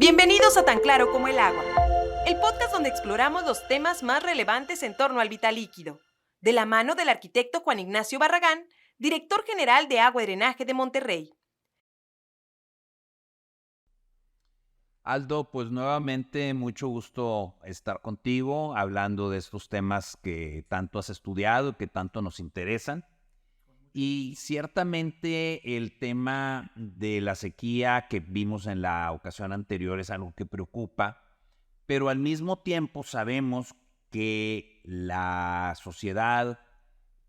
Bienvenidos a Tan Claro como el Agua, el podcast donde exploramos los temas más relevantes en torno al vital líquido, de la mano del arquitecto Juan Ignacio Barragán, director general de Agua y Drenaje de Monterrey. Aldo, pues nuevamente mucho gusto estar contigo hablando de estos temas que tanto has estudiado, que tanto nos interesan. Y ciertamente el tema de la sequía que vimos en la ocasión anterior es algo que preocupa, pero al mismo tiempo sabemos que la sociedad,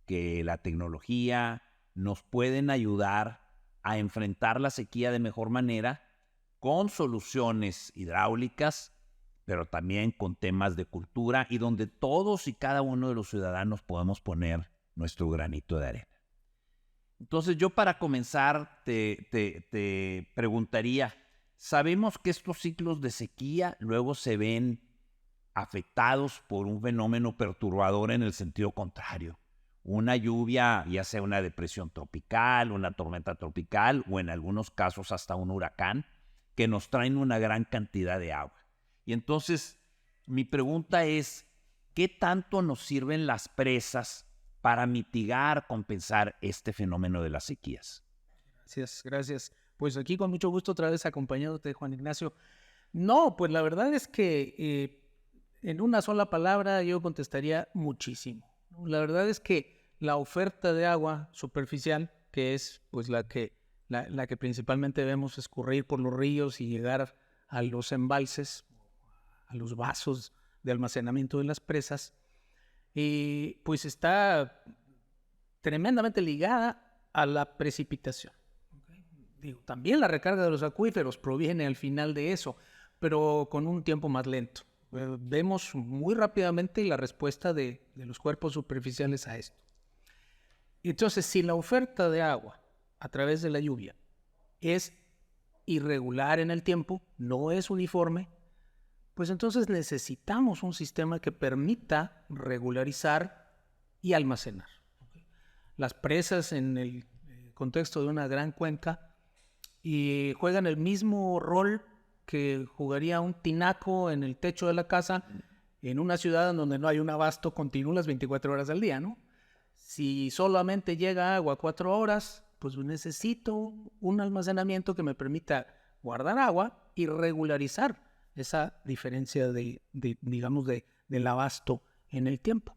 que la tecnología nos pueden ayudar a enfrentar la sequía de mejor manera con soluciones hidráulicas, pero también con temas de cultura y donde todos y cada uno de los ciudadanos podemos poner nuestro granito de arena. Entonces yo para comenzar te preguntaría, sabemos que estos ciclos de sequía luego se ven afectados por un fenómeno perturbador en el sentido contrario. Una lluvia, ya sea una depresión tropical, una tormenta tropical o en algunos casos hasta un huracán, que nos traen una gran cantidad de agua. Y entonces mi pregunta es, ¿qué tanto nos sirven las presas para mitigar, compensar este fenómeno de las sequías? Gracias. Pues aquí con mucho gusto otra vez acompañándote, Juan Ignacio. No, pues la verdad es que en una sola palabra yo contestaría muchísimo. La verdad es que la oferta de agua superficial, que es pues la que principalmente vemos escurrir por los ríos y llegar a los embalses, a los vasos de almacenamiento de las presas, pues está tremendamente ligada a la precipitación. Digo, también la recarga de los acuíferos proviene al final de eso, pero con un tiempo más lento. Vemos muy rápidamente la respuesta de los cuerpos superficiales a esto. Entonces, si la oferta de agua a través de la lluvia es irregular en el tiempo, no es uniforme, pues entonces necesitamos un sistema que permita regularizar y almacenar. Las presas en el contexto de una gran cuenca juegan el mismo rol que jugaría un tinaco en el techo de la casa en una ciudad en donde no hay un abasto continuo las 24 horas al día, ¿no? Si solamente llega agua 4 horas, pues necesito un almacenamiento que me permita guardar agua y regularizar esa diferencia del abasto en el tiempo.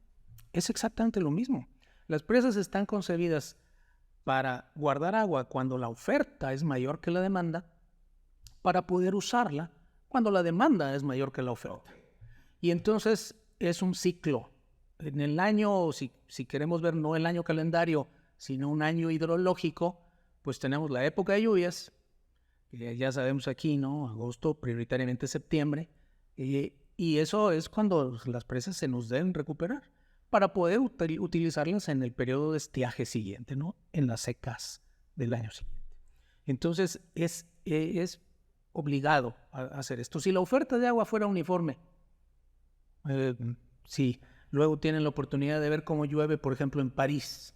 Es exactamente lo mismo. Las presas están concebidas para guardar agua cuando la oferta es mayor que la demanda, para poder usarla cuando la demanda es mayor que la oferta. Y entonces es un ciclo. En el año, si queremos ver no el año calendario, sino un año hidrológico, pues tenemos la época de lluvias, que ya sabemos aquí, ¿no? Agosto, prioritariamente septiembre, y eso es cuando las presas se nos deben recuperar para poder utilizarlas en el periodo de estiaje siguiente, ¿no? En las secas del año siguiente. Entonces es obligado a hacer esto. Si la oferta de agua fuera uniforme, sí, luego tienen la oportunidad de ver cómo llueve, por ejemplo, en París.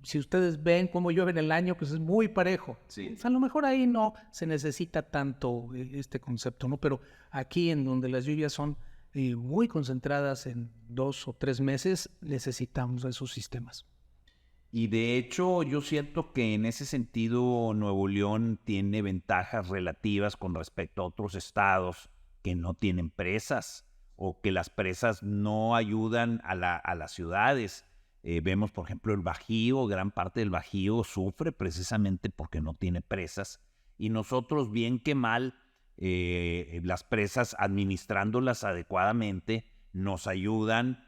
Si ustedes ven cómo llueve en el año, pues es muy parejo. Sí. Pues a lo mejor ahí no se necesita tanto este concepto, ¿no? Pero aquí en donde las lluvias son muy concentradas en 2 o 3 meses, necesitamos esos sistemas. Y de hecho yo siento que en ese sentido Nuevo León tiene ventajas relativas con respecto a otros estados que no tienen presas o que las presas no ayudan a las ciudades. Vemos, por ejemplo, el Bajío, gran parte del Bajío sufre precisamente porque no tiene presas. Y nosotros, bien que mal, las presas, administrándolas adecuadamente, nos ayudan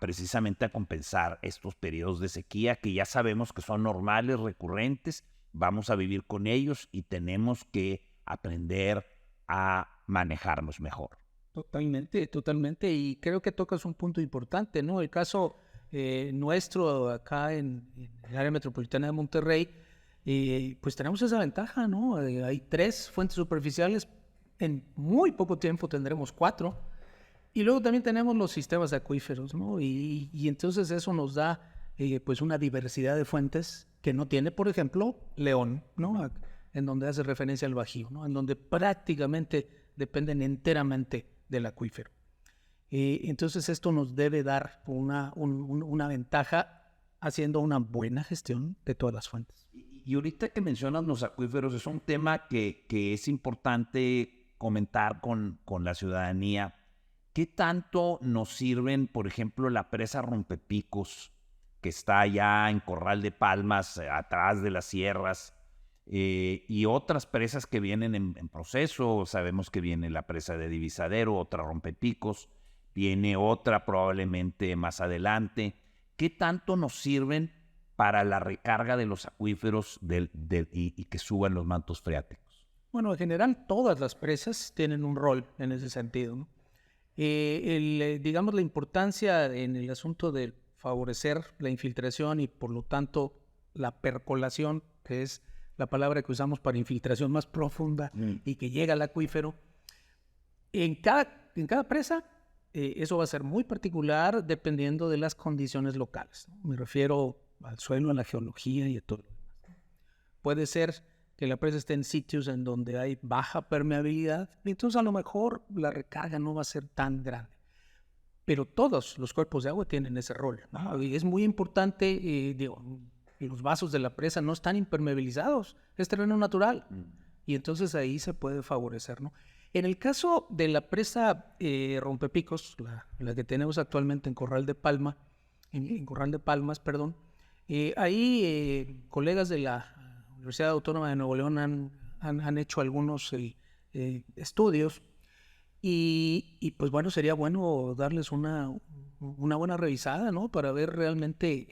precisamente a compensar estos periodos de sequía que ya sabemos que son normales, recurrentes. Vamos a vivir con ellos y tenemos que aprender a manejarnos mejor. Totalmente. Y creo que tocas un punto importante, ¿no? El caso nuestro acá en el área metropolitana de Monterrey, pues tenemos esa ventaja, ¿no? Hay 3 fuentes superficiales, en muy poco tiempo tendremos 4, y luego también tenemos los sistemas acuíferos, ¿no? Y entonces eso nos da pues una diversidad de fuentes que no tiene, por ejemplo, León, ¿no? en donde hace referencia al Bajío, ¿no? En donde prácticamente dependen enteramente del acuífero. Entonces esto nos debe dar una ventaja haciendo una buena gestión de todas las fuentes. Y ahorita que mencionas los acuíferos, es un tema que es importante comentar con la ciudadanía. ¿Qué tanto nos sirven, por ejemplo, la presa Rompepicos, que está allá en Corral de Palmas, atrás de las sierras, y otras presas que vienen en proceso? Sabemos que viene la presa de Divisadero, otra Rompepicos, viene otra probablemente más adelante. ¿Qué tanto nos sirven para la recarga de los acuíferos y que suban los mantos freáticos? Bueno, en general todas las presas tienen un rol en ese sentido, ¿no? Digamos, la importancia en el asunto de favorecer la infiltración y por lo tanto la percolación, que es la palabra que usamos para infiltración más profunda y que llega al acuífero, en cada presa eso va a ser muy particular dependiendo de las condiciones locales, ¿no? Me refiero al suelo, a la geología y a todo lo demás. Puede ser que la presa esté en sitios en donde hay baja permeabilidad, y entonces a lo mejor la recarga no va a ser tan grande. Pero todos los cuerpos de agua tienen ese rol, ¿no? Y es muy importante, los vasos de la presa no están impermeabilizados, es terreno natural, y entonces ahí se puede favorecer, ¿no? En el caso de la presa Rompepicos, la que tenemos actualmente en Corral de Palmas, ahí colegas de la Universidad Autónoma de Nuevo León han hecho algunos estudios y pues bueno, sería bueno darles una buena revisada, ¿no? Para ver realmente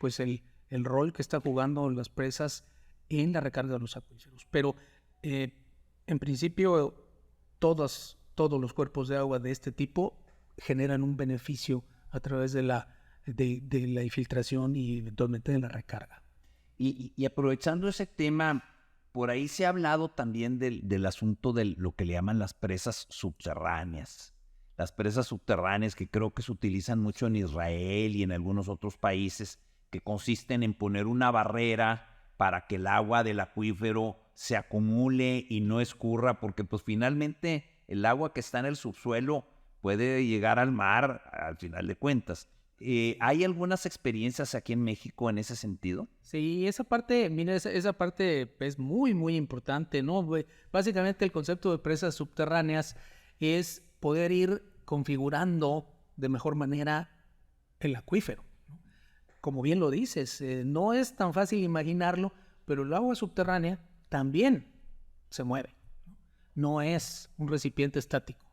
pues el rol que está jugando las presas en la recarga de los acuíferos. Pero en principio todos los cuerpos de agua de este tipo generan un beneficio a través de la infiltración y eventualmente de la recarga. Y aprovechando ese tema, por ahí se ha hablado también del asunto de lo que le llaman las presas subterráneas. Las presas subterráneas que creo que se utilizan mucho en Israel y en algunos otros países, que consisten en poner una barrera para que el agua del acuífero se acumule y no escurra, porque pues finalmente el agua que está en el subsuelo puede llegar al mar al final de cuentas. ¿Hay algunas experiencias aquí en México en ese sentido? Sí, esa parte, mira, esa parte es muy, muy importante, ¿no? Básicamente el concepto de presas subterráneas es poder ir configurando de mejor manera el acuífero, ¿no? Como bien lo dices, no es tan fácil imaginarlo, pero el agua subterránea también se mueve, ¿no? No es un recipiente estático,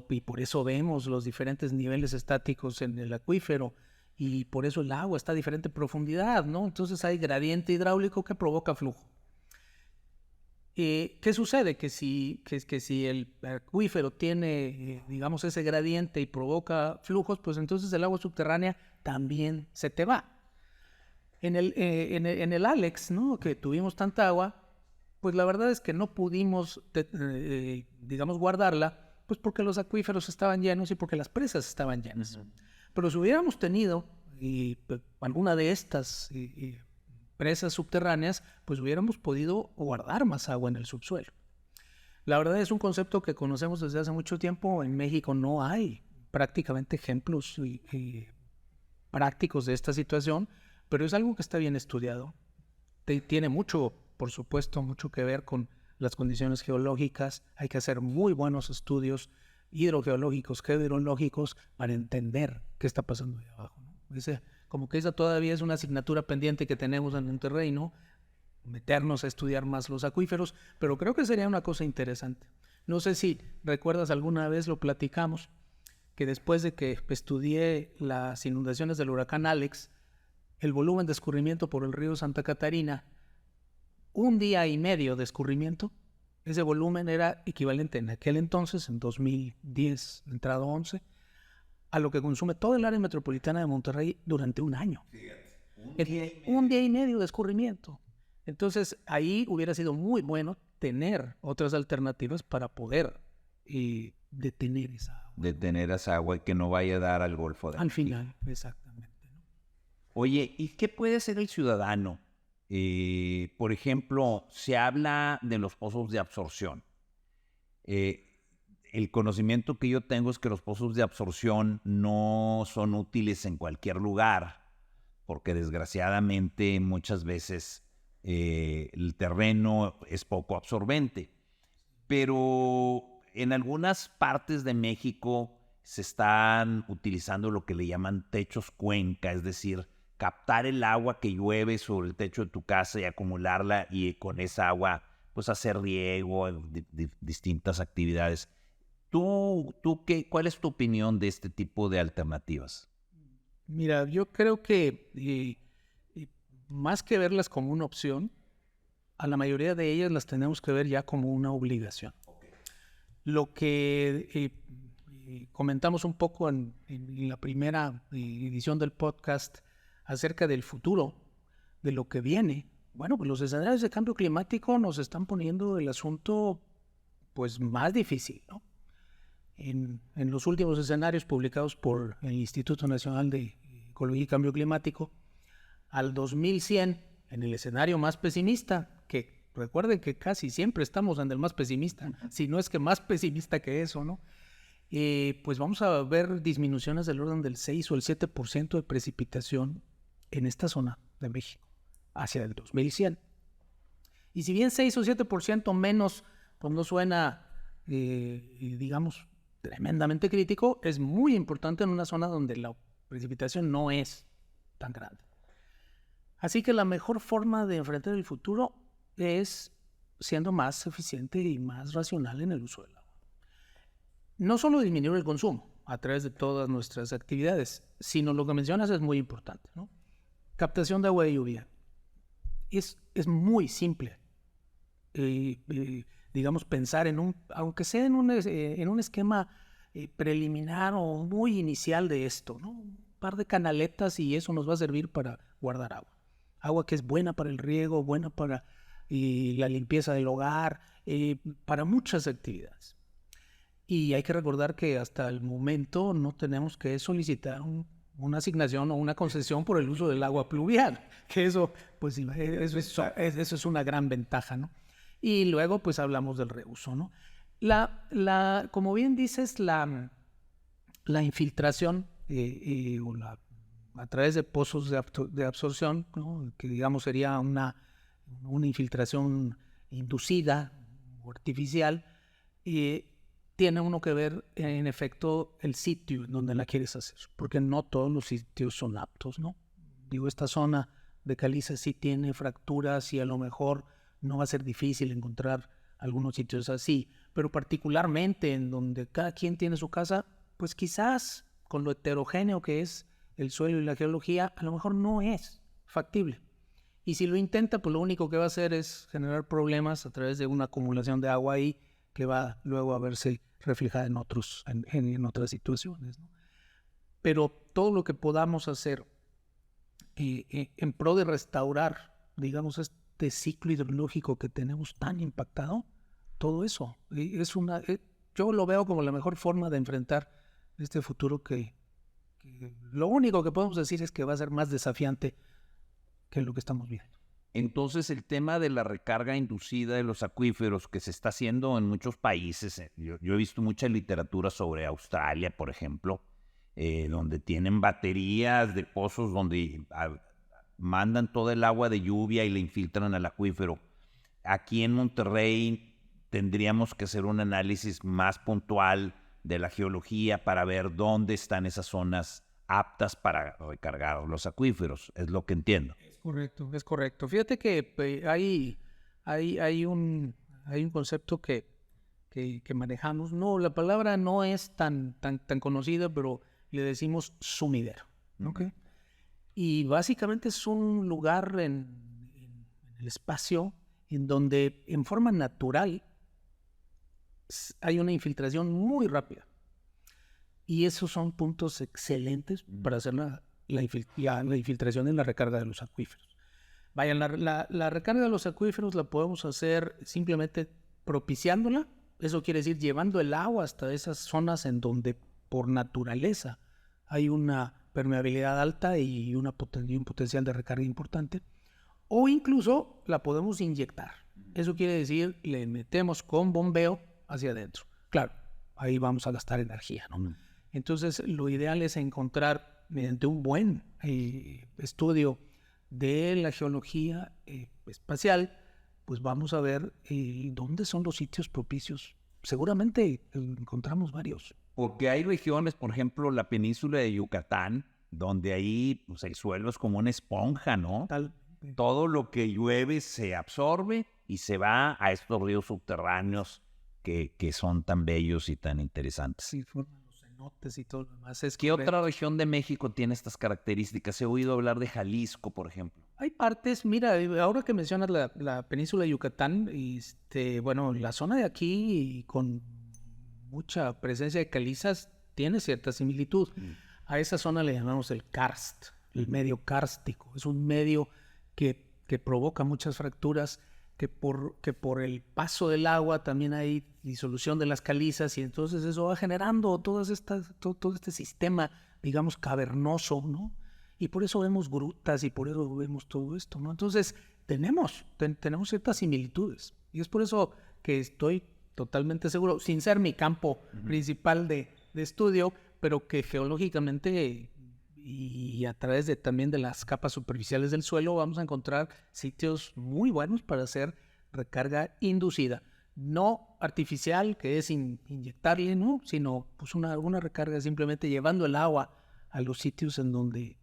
y por eso vemos los diferentes niveles estáticos en el acuífero y por eso el agua está a diferente profundidad, ¿no? Entonces hay gradiente hidráulico que provoca flujo. ¿Qué sucede? Que si el acuífero tiene, digamos, ese gradiente y provoca flujos, pues entonces el agua subterránea también se te va. En el Alex, ¿no? Que tuvimos tanta agua, pues la verdad es que no pudimos, digamos, guardarla, pues porque los acuíferos estaban llenos y porque las presas estaban llenas. Pero si hubiéramos tenido alguna de estas presas subterráneas, pues hubiéramos podido guardar más agua en el subsuelo. La verdad es un concepto que conocemos desde hace mucho tiempo. En México no hay prácticamente ejemplos prácticos de esta situación, pero es algo que está bien estudiado. Tiene mucho, por supuesto, mucho que ver con las condiciones geológicas. Hay que hacer muy buenos estudios hidrogeológicos, geohidrológicos, para entender qué está pasando ahí abajo, ¿no? Como que esa todavía es una asignatura pendiente que tenemos en Monterrey, ¿no? Meternos a estudiar más los acuíferos, pero creo que sería una cosa interesante. No sé si recuerdas, alguna vez lo platicamos, que después de que estudié las inundaciones del huracán Alex, el volumen de escurrimiento por el río Santa Catarina, un día y medio de escurrimiento, ese volumen era equivalente en aquel entonces, en 2010, entrado 11, a lo que consume todo el área metropolitana de Monterrey durante un año. Fíjate, un día y medio de escurrimiento. Entonces, ahí hubiera sido muy bueno tener otras alternativas para poder detener esa agua. Detener esa agua y que no vaya a dar al Golfo de Al México. final, exactamente, ¿no? Oye, ¿y qué puede hacer el ciudadano Por ejemplo, se habla de los pozos de absorción. El conocimiento que yo tengo es que los pozos de absorción no son útiles en cualquier lugar, porque desgraciadamente muchas veces el terreno es poco absorbente. Pero en algunas partes de México se están utilizando lo que le llaman techos cuenca, es decir, captar el agua que llueve sobre el techo de tu casa y acumularla, y con esa agua pues hacer riego, distintas actividades. ¿Cuál es tu opinión de este tipo de alternativas? Mira, yo creo que más que verlas como una opción, a la mayoría de ellas las tenemos que ver ya como una obligación. Lo que comentamos un poco en la primera edición del podcast acerca del futuro, de lo que viene. Bueno, pues los escenarios de cambio climático nos están poniendo el asunto pues más difícil, ¿no? En los últimos escenarios publicados por el Instituto Nacional de Ecología y Cambio Climático, al 2100, en el escenario más pesimista, que recuerden que casi siempre estamos en el más pesimista, si no es que más pesimista que eso, ¿no? Pues vamos a ver disminuciones del orden del 6 o el 7% de precipitación en esta zona de México hacia el 2100. Y si bien 6 o 7% menos, pues no suena, digamos, tremendamente crítico, es muy importante en una zona donde la precipitación no es tan grande. Así que la mejor forma de enfrentar el futuro es siendo más eficiente y más racional en el uso del agua. No solo disminuir el consumo a través de todas nuestras actividades, sino lo que mencionas es muy importante, ¿no? Captación de agua de lluvia. Es muy simple, digamos, pensar aunque sea en un esquema preliminar o muy inicial de esto, ¿no? Un par de canaletas y eso nos va a servir para guardar agua. Agua que es buena para el riego, buena para la limpieza del hogar, para muchas actividades. Y hay que recordar que hasta el momento no tenemos que solicitar una asignación o una concesión por el uso del agua pluvial, que eso, pues, eso es una gran ventaja, ¿no? Y luego, pues, hablamos del reuso, ¿no? Como bien dices, la infiltración a través de pozos de absorción, ¿no? Que digamos sería una infiltración inducida o artificial, tiene uno que ver, en efecto, el sitio en donde la quieres hacer, porque no todos los sitios son aptos, ¿no? Digo, esta zona de caliza sí tiene fracturas y a lo mejor no va a ser difícil encontrar algunos sitios así, pero particularmente en donde cada quien tiene su casa, pues quizás con lo heterogéneo que es el suelo y la geología, a lo mejor no es factible. Y si lo intenta, pues lo único que va a hacer es generar problemas a través de una acumulación de agua ahí que va luego a verse reflejada en otras situaciones, ¿no? Pero todo lo que podamos hacer en pro de restaurar, digamos, este ciclo hidrológico que tenemos tan impactado, todo eso yo lo veo como la mejor forma de enfrentar este futuro que lo único que podemos decir es que va a ser más desafiante que lo que estamos viendo. Entonces, el tema de la recarga inducida de los acuíferos que se está haciendo en muchos países, yo he visto mucha literatura sobre Australia, por ejemplo, donde tienen baterías de pozos donde mandan todo el agua de lluvia y la infiltran al acuífero. Aquí en Monterrey tendríamos que hacer un análisis más puntual de la geología para ver dónde están esas zonas aptas para recargar los acuíferos, es lo que entiendo. Es correcto. Fíjate que hay un concepto que manejamos. No, la palabra no es tan conocida, pero le decimos sumidero. ¿Okay? Y básicamente es un lugar en el espacio en donde en forma natural hay una infiltración muy rápida. Y esos son puntos excelentes para hacer la infiltración en la recarga de los acuíferos. Vaya, la recarga de los acuíferos la podemos hacer simplemente propiciándola. Eso quiere decir llevando el agua hasta esas zonas en donde por naturaleza hay una permeabilidad alta y un potencial de recarga importante. o incluso la podemos inyectar. Eso quiere decir, le metemos con bombeo hacia adentro. Claro, ahí vamos a gastar energía, ¿no? Entonces, lo ideal es encontrar, mediante un buen estudio de la geología espacial, pues vamos a ver dónde son los sitios propicios. Seguramente encontramos varios. Porque hay regiones, por ejemplo, la península de Yucatán, donde ahí pues, el suelo es como una esponja, ¿no? Todo lo que llueve se absorbe y se va a estos ríos subterráneos que son tan bellos y tan interesantes. Sí, forman los cenotes y todo lo demás. ¿Qué otra región de México tiene estas características? He oído hablar de Jalisco, por ejemplo. Hay partes, mira, ahora que mencionas la península de Yucatán, bueno, la zona de aquí con mucha presencia de calizas tiene cierta similitud. A esa zona le llamamos el karst, el medio kárstico. Es un medio que provoca muchas fracturas, que por el paso del agua también hay disolución de las calizas y entonces eso va generando todo este sistema, digamos, cavernoso, ¿no? Y por eso vemos grutas y por eso vemos todo esto, ¿no? Entonces tenemos ciertas similitudes y es por eso que estoy totalmente seguro, sin ser mi campo principal de estudio, pero que geológicamente y a través también de las capas superficiales del suelo vamos a encontrar sitios muy buenos para hacer recarga inducida. No artificial, que es inyectarle, ¿no? Sino pues una recarga simplemente llevando el agua a los sitios en donde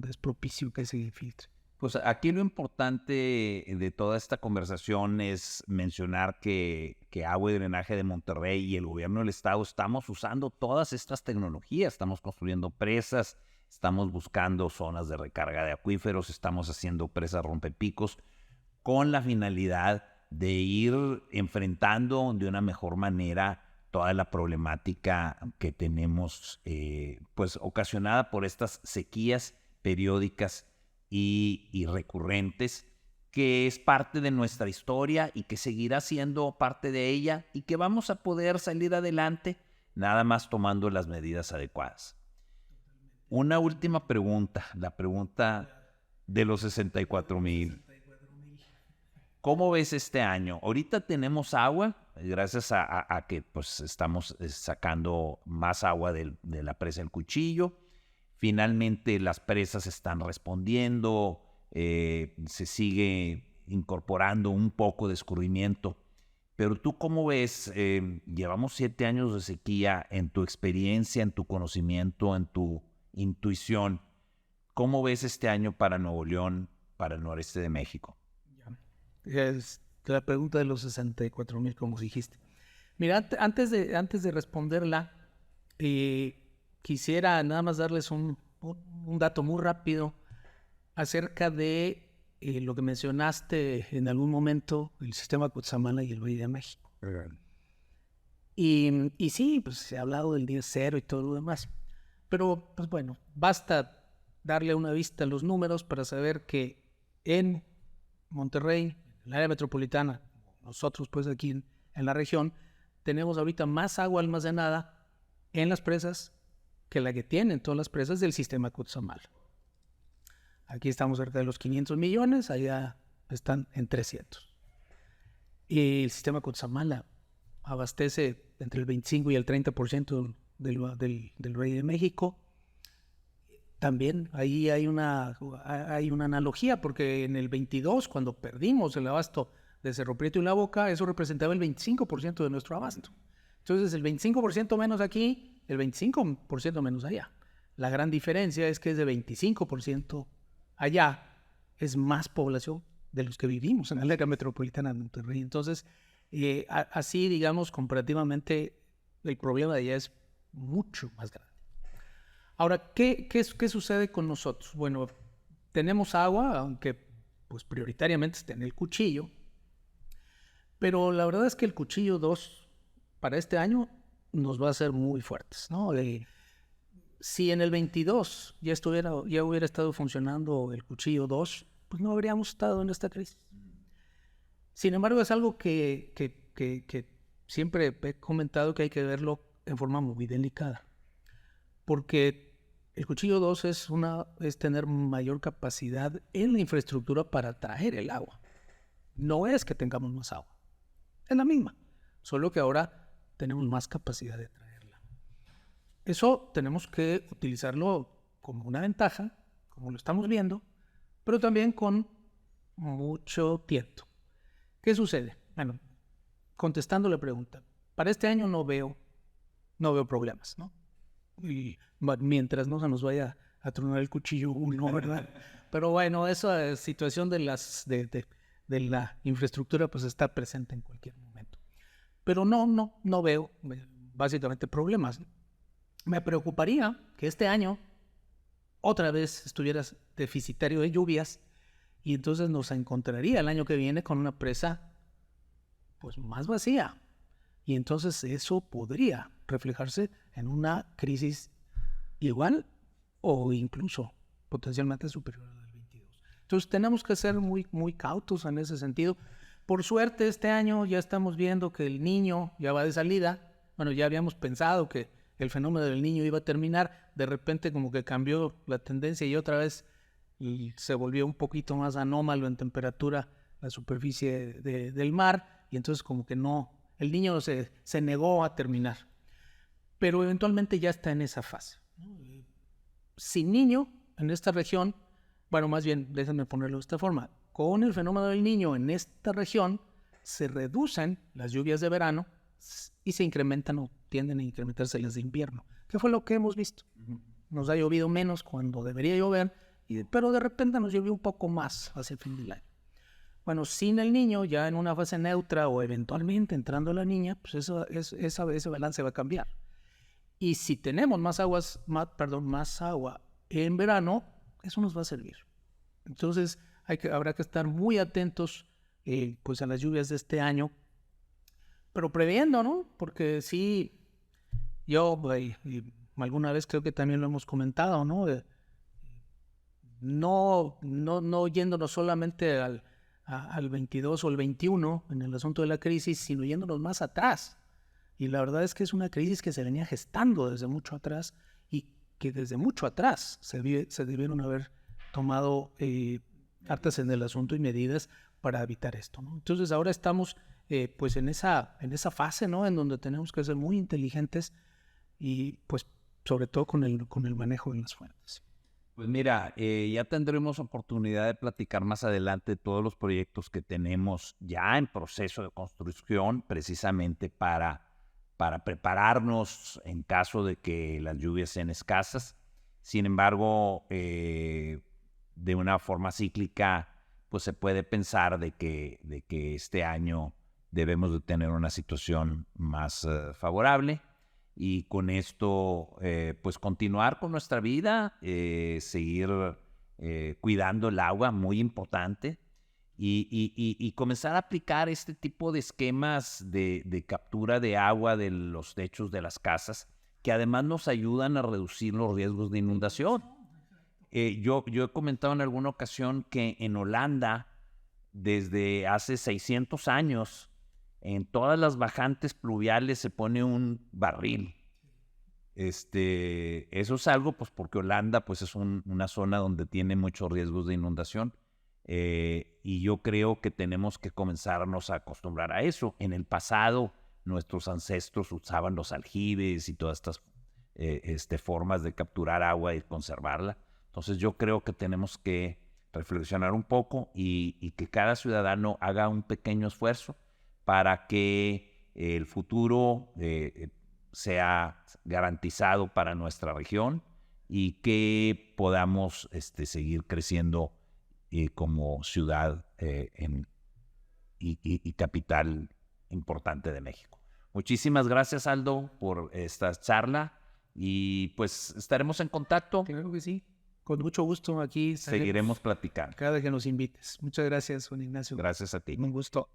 es propicio que se filtre. Pues aquí lo importante de toda esta conversación es mencionar que Agua y Drenaje de Monterrey y el gobierno del estado estamos usando todas estas tecnologías, estamos construyendo presas, estamos buscando zonas de recarga de acuíferos, estamos haciendo presas rompepicos con la finalidad de ir enfrentando de una mejor manera toda la problemática que tenemos pues ocasionada por estas sequías periódicas y recurrentes, que es parte de nuestra historia y que seguirá siendo parte de ella y que vamos a poder salir adelante nada más tomando las medidas adecuadas. Una última pregunta, la pregunta de los 64,000. ¿Cómo ves este año? Ahorita tenemos agua, gracias a que pues, estamos sacando más agua de la presa del Cuchillo. Finalmente las presas están respondiendo, se sigue incorporando un poco de escurrimiento. Pero tú, ¿cómo ves? Llevamos 7 años de sequía. En tu experiencia, en tu conocimiento, en tu intuición, ¿cómo ves este año para Nuevo León, para el noreste de México? Es la pregunta de los 64,000, como dijiste. Mira, antes de responderla, quisiera nada más darles un dato muy rápido acerca de lo que mencionaste en algún momento, el sistema Cutzamala y el Valle de México. Y sí, pues se ha hablado del día cero y todo lo demás. Pero, pues bueno, basta darle una vista a los números para saber que en Monterrey, en el área metropolitana, nosotros pues aquí en la región, tenemos ahorita más agua almacenada en las presas que la que tienen todas las presas del sistema Cutzamala. Aquí estamos cerca de los 500 millones, allá están en 300. Y el sistema Cutzamala abastece entre el 25 y el 30% del Valle de México. También ahí hay una analogía, porque en el 22, cuando perdimos el abasto de Cerro Prieto y La Boca, eso representaba el 25% de nuestro abasto. Entonces, el 25% menos aquí, el 25% menos allá. La gran diferencia es que es de 25% allá, es más población de los que vivimos en la área metropolitana de Monterrey. Entonces, así, digamos, comparativamente, el problema de allá es mucho más grande. Ahora, ¿qué sucede con nosotros? Bueno, tenemos agua, aunque pues prioritariamente está en el Cuchillo, pero la verdad es que el Cuchillo 2 para este año nos va a ser muy fuertes, ¿no? Si en el 22 ya hubiera estado funcionando el Cuchillo 2, pues no habríamos estado en esta crisis. Sin embargo, es algo que siempre he comentado que hay que verlo en forma muy delicada, porque El cuchillo 2 es tener mayor capacidad en la infraestructura para traer el agua. No es que tengamos más agua, es la misma, solo que ahora tenemos más capacidad de traerla. Eso tenemos que utilizarlo como una ventaja, como lo estamos viendo, pero también con mucho tiento. ¿Qué sucede? Bueno, contestando la pregunta, para este año no veo problemas, ¿no? Y mientras no se nos vaya a tronar el cuchillo uno, ¿verdad? Pero bueno, esa situación de la infraestructura pues está presente en cualquier momento. Pero no veo básicamente problemas. Me preocuparía que este año otra vez estuvieras deficitario de lluvias y entonces nos encontraría el año que viene con una presa pues más vacía. Y entonces eso podría reflejarse en una crisis igual o incluso potencialmente superior a la del 22. Entonces tenemos que ser muy, muy cautos en ese sentido. Por suerte este año ya estamos viendo que el Niño ya va de salida. Bueno, ya habíamos pensado que el fenómeno del Niño iba a terminar. De repente como que cambió la tendencia y otra vez se volvió un poquito más anómalo en temperatura la superficie del mar. Y entonces como que el Niño se negó a terminar. Pero eventualmente ya está en esa fase. Sin Niño en esta región, bueno, más bien, déjenme ponerlo de esta forma, con el fenómeno del Niño en esta región se reducen las lluvias de verano y se incrementan o tienden a incrementarse las de invierno. ¿Qué fue lo que hemos visto? Nos ha llovido menos cuando debería llover, pero de repente nos llovió un poco más hacia el fin del año. Bueno, sin el Niño, ya en una fase neutra o eventualmente entrando la Niña, pues ese balance va a cambiar. Y si tenemos más agua en verano, eso nos va a servir. Entonces habrá que estar muy atentos pues a las lluvias de este año, pero previendo, ¿no? Porque sí, yo alguna vez creo que también lo hemos comentado, ¿no? No yéndonos solamente al 22 o el 21 en el asunto de la crisis, sino yéndonos más atrás. Y la verdad es que es una crisis que se venía gestando desde mucho atrás y que desde mucho atrás se debieron haber tomado cartas en el asunto y medidas para evitar esto, ¿no? Entonces ahora estamos pues en esa fase, ¿no? En donde tenemos que ser muy inteligentes y pues sobre todo con el manejo de las fuentes. Pues mira, ya tendremos oportunidad de platicar más adelante todos los proyectos que tenemos ya en proceso de construcción precisamente para prepararnos en caso de que las lluvias sean escasas. Sin embargo, de una forma cíclica, pues se puede pensar de que este año debemos de tener una situación más favorable y con esto pues continuar con nuestra vida, seguir cuidando el agua, muy importante. Y comenzar a aplicar este tipo de esquemas de captura de agua de los techos de las casas, que además nos ayudan a reducir los riesgos de inundación. Yo he comentado en alguna ocasión que en Holanda, desde hace 600 años, en todas las bajantes pluviales se pone un barril. Eso es algo, pues porque Holanda pues, es una zona donde tiene muchos riesgos de inundación. Y yo creo que tenemos que comenzarnos a acostumbrar a eso. En el pasado, nuestros ancestros usaban los aljibes y todas estas formas de capturar agua y conservarla. Entonces yo creo que tenemos que reflexionar un poco y que cada ciudadano haga un pequeño esfuerzo para que el futuro sea garantizado para nuestra región y que podamos seguir creciendo como ciudad y capital importante de México. Muchísimas gracias, Aldo, por esta charla y pues estaremos en contacto. Claro que sí, con mucho gusto aquí seguiremos platicando. Cada que nos invites. Muchas gracias, Juan Ignacio. Gracias a ti. Un gusto.